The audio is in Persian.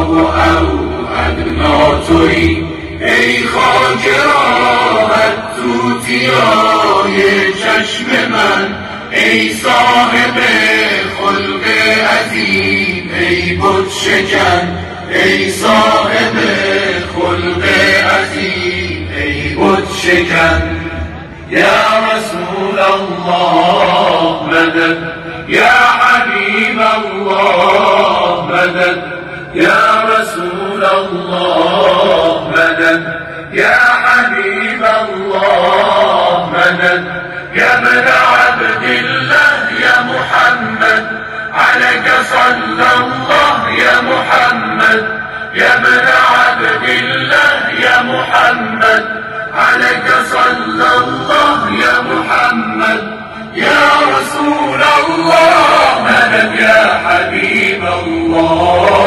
و اوعدنا تویی ای خاک راحت توتیای چشم من، ای صاحب خلق عظیم ای بت شکن، ای صاحب خلق عظیم ای بت شکن. یا رسول الله مدد، یا حبیب الله مدد، یا رسول الله مدد، یا حبیب الله مدد، یا ابن عبد الله یا محمد عليك صلى الله يا محمد، يا ابن عبد الله يا محمد عليك صلى الله يا محمد. يا رسول الله مدد، يا حبيب الله